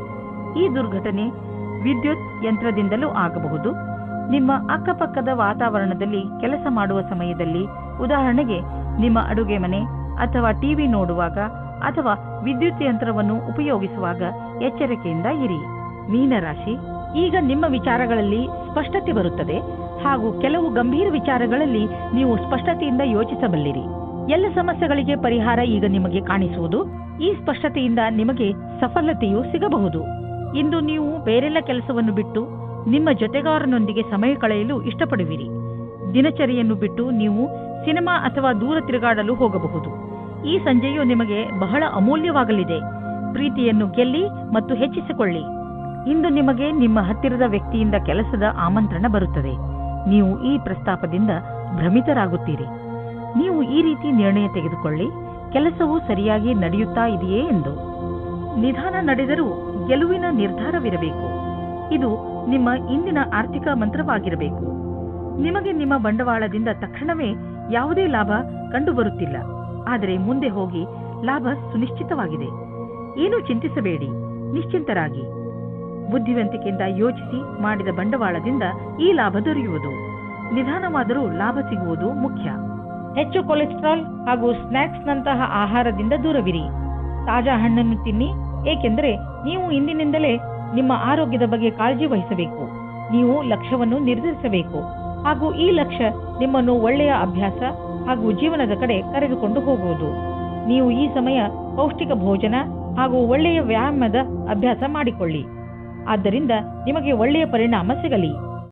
ಈ ದುರ್ಘಟನೆ ವಿದ್ಯುತ್ ಯಂತ್ರದಿಂದಲೂ ಆಗಬಹುದು. ನಿಮ್ಮ ಅಕ್ಕಪಕ್ಕದ ವಾತಾವರಣದಲ್ಲಿ ಕೆಲಸ ಮಾಡುವ ಸಮಯದಲ್ಲಿ, ಉದಾಹರಣೆಗೆ ನಿಮ್ಮ ಅಡುಗೆ ಮನೆ ಅಥವಾ ಟಿವಿ ನೋಡುವಾಗ ಅಥವಾ ವಿದ್ಯುತ್ ಯಂತ್ರವನ್ನು ಉಪಯೋಗಿಸುವಾಗ ಎಚ್ಚರಿಕೆಯಿಂದ ಇರಿ. ಮೀನರಾಶಿ, ಈಗ ನಿಮ್ಮ ವಿಚಾರಗಳಲ್ಲಿ ಸ್ಪಷ್ಟತೆ ಬರುತ್ತದೆ ಹಾಗೂ ಕೆಲವು ಗಂಭೀರ ವಿಚಾರಗಳಲ್ಲಿ ನೀವು ಸ್ಪಷ್ಟತೆಯಿಂದ ಯೋಚಿಸಬಲ್ಲಿರಿ. ಎಲ್ಲ ಸಮಸ್ಯೆಗಳಿಗೆ ಪರಿಹಾರ ಈಗ ನಿಮಗೆ ಕಾಣಿಸುವುದು. ಈ ಸ್ಪಷ್ಟತೆಯಿಂದ ನಿಮಗೆ ಸಫಲತೆಯೂ ಸಿಗಬಹುದು. ಇಂದು ನೀವು ಬೇರೆಲ್ಲ ಕೆಲಸವನ್ನು ಬಿಟ್ಟು ನಿಮ್ಮ ಜೊತೆಗಾರನೊಂದಿಗೆ ಸಮಯ ಕಳೆಯಲು ಇಷ್ಟಪಡುವಿರಿ. ದಿನಚರಿಯನ್ನು ಬಿಟ್ಟು ನೀವು ಸಿನಿಮಾ ಅಥವಾ ದೂರ ತಿರುಗಾಡಲು ಹೋಗಬಹುದು. ಈ ಸಂಜೆಯು ನಿಮಗೆ ಬಹಳ ಅಮೂಲ್ಯವಾಗಲಿದೆ. ಪ್ರೀತಿಯನ್ನು ಗೆಲ್ಲಿ ಮತ್ತು ಹೆಚ್ಚಿಸಿಕೊಳ್ಳಿ. ಇಂದು ನಿಮಗೆ ನಿಮ್ಮ ಹತ್ತಿರದ ವ್ಯಕ್ತಿಯಿಂದ ಕೆಲಸದ ಆಮಂತ್ರಣ ಬರುತ್ತದೆ. ನೀವು ಈ ಪ್ರಸ್ತಾಪದಿಂದ ಭ್ರಮಿತರಾಗುತ್ತೀರಿ. ನೀವು ಈ ರೀತಿ ನಿರ್ಣಯ ತೆಗೆದುಕೊಳ್ಳಿ, ಕೆಲಸವು ಸರಿಯಾಗಿ ನಡೆಯುತ್ತಾ ಇದೆಯೇ ಎಂದು. ನಿಧಾನ ನಡೆದರೂ ಗೆಲುವಿನ ನಿರ್ಧಾರವಿರಬೇಕು. ಇದು ನಿಮ್ಮ ಇಂದಿನ ಆರ್ಥಿಕ ಮಂತ್ರವಾಗಿರಬೇಕು. ನಿಮಗೆ ನಿಮ್ಮ ಬಂಡವಾಳದಿಂದ ತಕ್ಷಣವೇ ಯಾವುದೇ ಲಾಭ ಕಂಡುಬರುತ್ತಿಲ್ಲ, ಆದರೆ ಮುಂದೆ ಹೋಗಿ ಲಾಭ ಸುನಿಶ್ಚಿತವಾಗಿದೆ. ಏನೂ ಚಿಂತಿಸಬೇಡಿ, ನಿಶ್ಚಿಂತರಾಗಿ. ಬುದ್ಧಿವಂತಿಕೆಯಿಂದ ಯೋಚಿಸಿ ಮಾಡಿದ ಬಂಡವಾಳದಿಂದ ಈ ಲಾಭ ದೊರೆಯುವುದು. ನಿಧಾನವಾದರೂ ಲಾಭ ಸಿಗುವುದು ಮುಖ್ಯ. ಹೆಚ್ಚು ಕೊಲೆಸ್ಟ್ರಾಲ್ ಹಾಗೂ ಸ್ನ್ಯಾಕ್ಸ್ನಂತಹ ಆಹಾರದಿಂದ ದೂರವಿರಿ. ತಾಜಾ ಹಣ್ಣನ್ನು ತಿನ್ನಿ, ಏಕೆಂದರೆ ನೀವು ಇಂದಿನಿಂದಲೇ ನಿಮ್ಮ ಆರೋಗ್ಯದ ಬಗ್ಗೆ ಕಾಳಜಿ ವಹಿಸಬೇಕು. ನೀವು ಲಕ್ಷ್ಯವನ್ನು ನಿರ್ಧರಿಸಬೇಕು ಹಾಗೂ ಈ ಲಕ್ಷ್ಯ ನಿಮ್ಮನ್ನು ಒಳ್ಳೆಯ ಅಭ್ಯಾಸ ಹಾಗೂ ಜೀವನದ ಕಡೆ ಕರೆದುಕೊಂಡು ಹೋಗುವುದು. ನೀವು ಈ ಸಮಯ ಪೌಷ್ಟಿಕ ಭೋಜನ ಹಾಗೂ ಒಳ್ಳೆಯ ವ್ಯಾಯಾಮದ ಅಭ್ಯಾಸ ಮಾಡಿಕೊಳ್ಳಿ. ಆದ್ದರಿಂದ ನಿಮಗೆ ಒಳ್ಳೆಯ ಪರಿಣಾಮ ಸಿಗಲಿ.